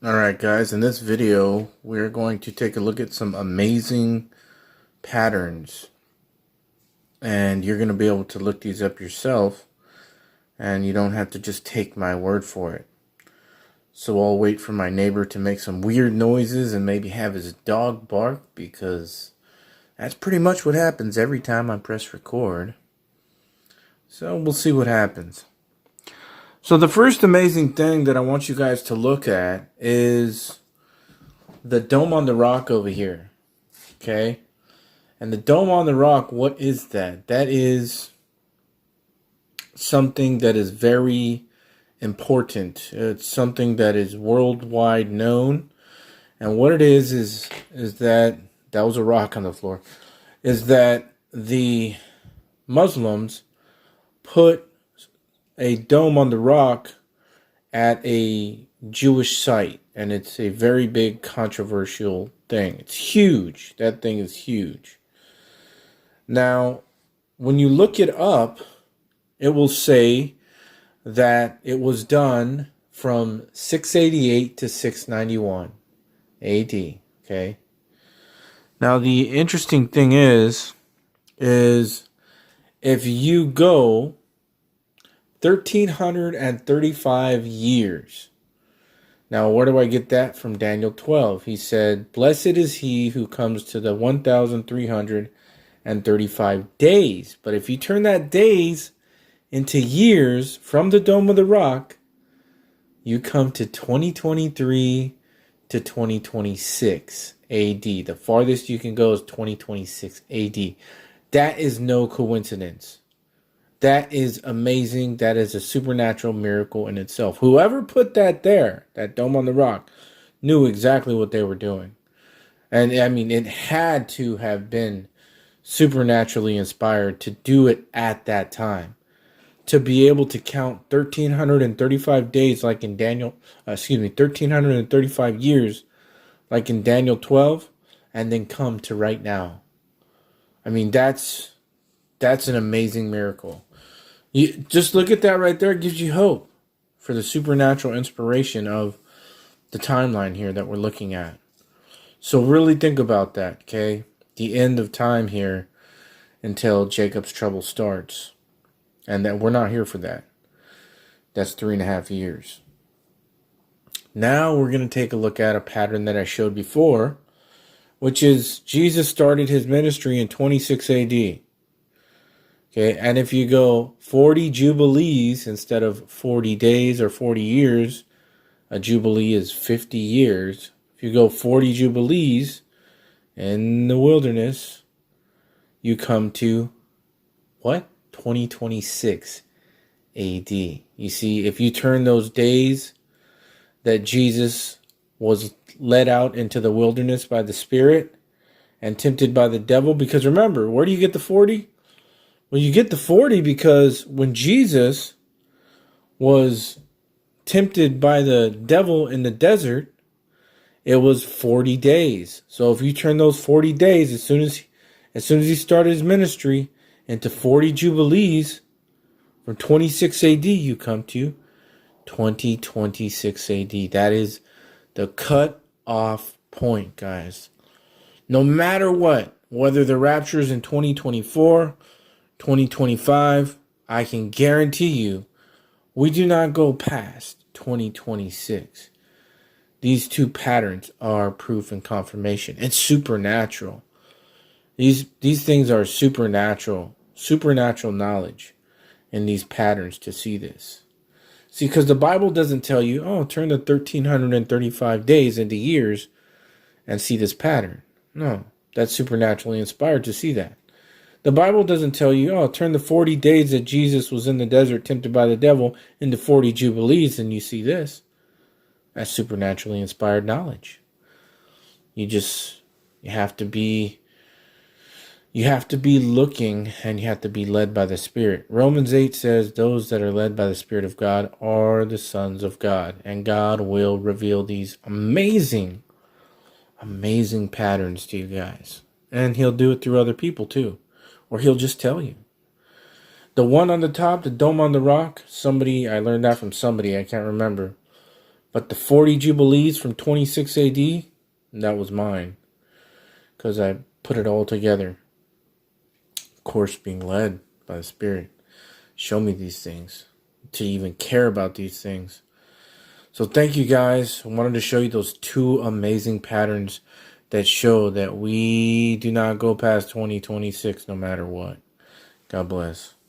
Alright guys, in this video we're going to take a look at some amazing patterns, and you're going to be able to look these up yourself and you don't have to just take my word for it. So I'll wait for my neighbor to make some weird noises and maybe have his dog bark, because that's pretty much what happens every time I press record. So we'll see what happens. So the first amazing thing that I want you guys to look at is the Dome on the Rock over here. Okay? And the Dome on the Rock, what is that? That is something that is very important. It's something that is worldwide known. And what it is that was a rock on the floor. Is that the Muslims put a dome on the rock at a Jewish site, and it's a very big controversial thing. It's huge. That thing is huge. Now, when you look it up, it will say that it was done from 688 to 691 AD. Okay. Now, the interesting thing is if you go 1,335 years. Now, where do I get that? From Daniel 12. He said, "Blessed is he who comes to the 1,335 days." But if you turn that days into years from the Dome of the Rock, you come to 2023 to 2026 AD. The farthest you can go is 2026 AD. That is no coincidence. That is amazing. That is a supernatural miracle in itself. Whoever put that there, that Dome on the Rock, knew exactly what they were doing. And I mean, it had to have been supernaturally inspired to do it at that time. To be able to count 1,335 days like in 1,335 years like in Daniel 12, and then come to right now. I mean, that's an amazing miracle. You just look at that right there. It gives you hope for the supernatural inspiration of the timeline here that we're looking at. So really think about that, okay? The end of time here until Jacob's trouble starts. And that we're not here for that. That's 3.5 years. Now we're going to take a look at a pattern that I showed before, which is Jesus started his ministry in 26 AD. Okay, and if you go 40 jubilees instead of 40 days or 40 years, a jubilee is 50 years. If you go 40 jubilees in the wilderness, you come to what? 2026 AD. You see, if you turn those days that Jesus was led out into the wilderness by the Spirit and tempted by the devil, because remember, where do you get the 40? Well, you get the 40 because when Jesus was tempted by the devil in the desert, it was 40 days. So if you turn those 40 days, as soon as he started his ministry, into 40 jubilees, from 26 AD, you come to 2026 AD. That is the cut-off point, guys. No matter what, whether the rapture is in 2024, 2025, I can guarantee you we do not go past 2026. These two patterns are proof and confirmation. It's supernatural. These things are supernatural knowledge in these patterns to see this. See, because the Bible doesn't tell you, oh, turn the 1,335 days into years and see this pattern. No, that's supernaturally inspired to see that. The Bible doesn't tell you, oh, turn the 40 days that Jesus was in the desert tempted by the devil into 40 jubilees and you see this. That's supernaturally inspired knowledge. You have to be looking, and you have to be led by the Spirit. Romans 8 says those that are led by the Spirit of God are the sons of God. And God will reveal these amazing patterns to you guys. And he'll do it through other people too. Or he'll just tell you. The one on the top, the Dome on the Rock, I learned that from somebody, I can't remember. But the 40 Jubilees from 26 AD, that was mine. Because I put it all together. Of course, being led by the Spirit. Show me these things. To even care about these things. So thank you guys. I wanted to show you those two amazing patterns that show that we do not go past 2026 no matter what. God bless.